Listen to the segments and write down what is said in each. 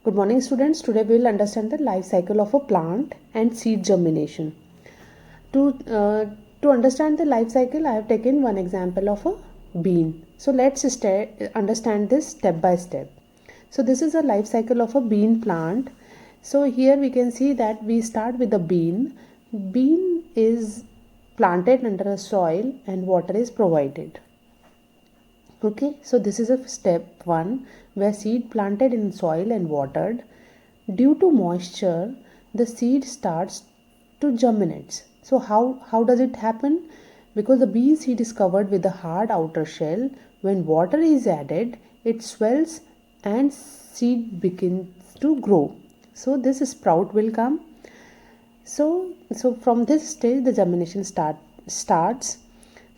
Good morning, students. Today we will understand the life cycle of a plant and seed germination. To, uh, to understand the life cycle, I have taken one example of a bean. So let's understand this step by step. So this is a life cycle of a bean plant. So here we can see that we start with a bean. Bean is planted under a soil and water is provided. Okay, so this is a step 1 where seed planted in soil and watered. Due to moisture, the seed starts to germinate. So how does it happen? Because the bean seed is covered with a hard outer shell. When water is added, it swells and seed begins to grow. So this sprout will come. So from this stage the germination starts.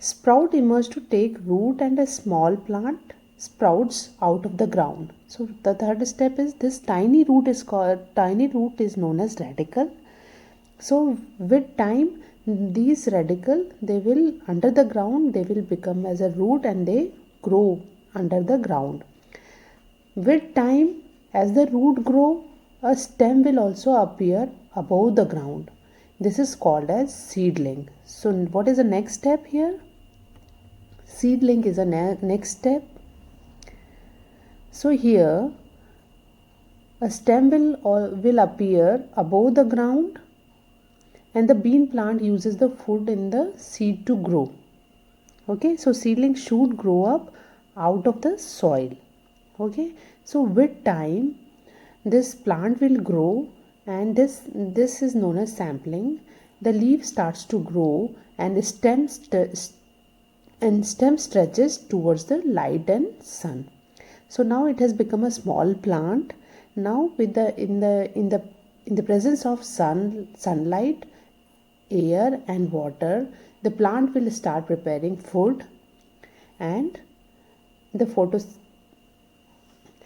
Sprout emerge to take root and a small plant sprouts out of the ground. So the third step is this tiny root is known as radicle. So with time these radicle they will under the ground they will become as a root and they grow under the ground. With time as the root grow a stem will also appear above the ground. This is called as seedling. So what is the next step here? Seedling is a next step. So here a stem will appear above the ground and the bean plant uses the food in the seed to grow. Okay, so seedling should grow up out of the soil. Okay, so with time this plant will grow and this is known as sampling. The leaf starts to grow and the stem stretches towards the light and sun. So now it has become a small plant. Now with the in the presence of sunlight, air and water, the plant will start preparing food and the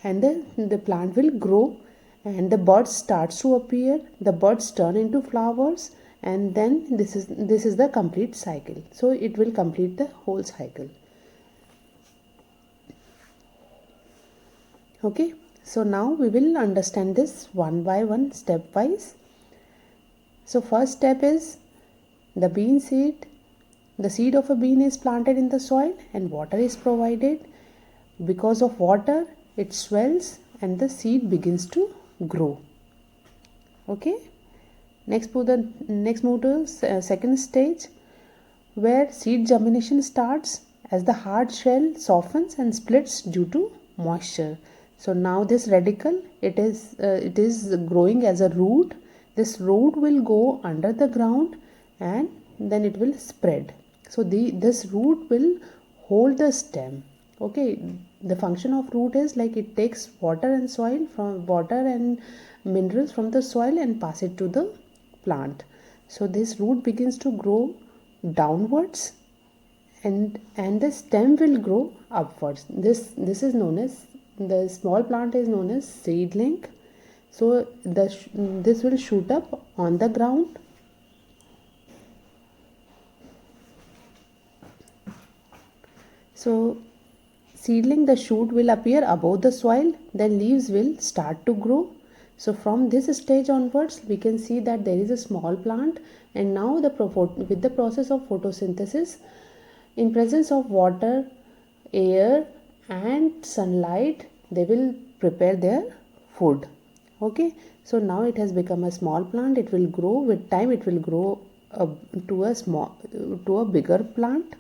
the plant will grow and the buds starts to appear. The buds turn into flowers and then this is the complete cycle. So it will complete the whole cycle. Okay, so now we will understand this one by one, stepwise. So first step is the bean seed. The seed of a bean is planted in the soil and water is provided. Because of water it swells and the seed begins to grow. Okay, next move to second stage where seed germination starts as the hard shell softens and splits due to moisture. So now this radicle it is growing as a root. This root will go under the ground and then it will spread. So this root will hold the stem. Okay, the function of root is like it takes water and minerals from the soil and pass it to the plant. So this root begins to grow downwards and the stem will grow upwards. This is known as the small plant is known as seedling. So this will shoot up on the ground. So seedling, the shoot will appear above the soil, then leaves will start to grow. So from this stage onwards we can see that there is a small plant and now with the process of photosynthesis in presence of water, air and sunlight they will prepare their food. Okay, so now it has become a small plant. It will grow with time. It will grow to a bigger plant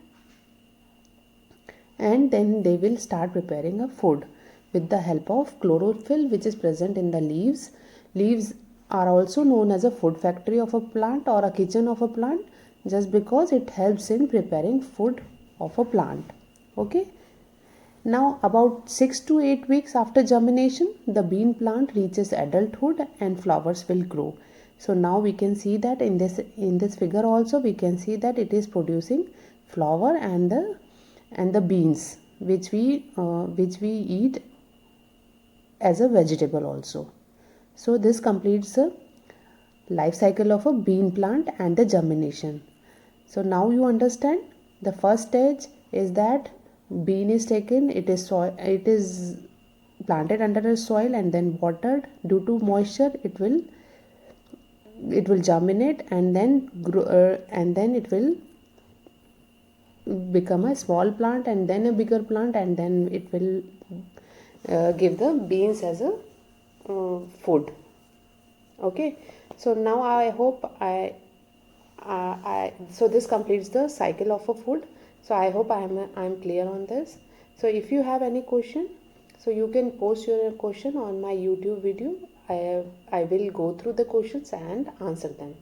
and then they will start preparing a food with the help of chlorophyll which is present in the leaves. Leaves are also known as a food factory of a plant or a kitchen of a plant just because it helps in preparing food of a plant. Okay, now about 6 to 8 weeks after germination the bean plant reaches adulthood and flowers will grow. So now we can see that in this figure also we can see that it is producing flower and the beans which we eat as a vegetable also. So this completes the life cycle of a bean plant and the germination. So now you understand the first stage is that bean is taken, it is planted under the soil and then watered. Due to moisture, it will germinate and then grow, and then it will become a small plant and then a bigger plant, and then it will give the beans as a food. Okay, so now I hope so this completes the cycle of a food. So I hope I'm clear on this. So if you have any question, so you can post your question on my YouTube video. I will go through the questions and answer them.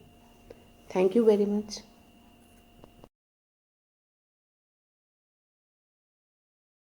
Thank you very much.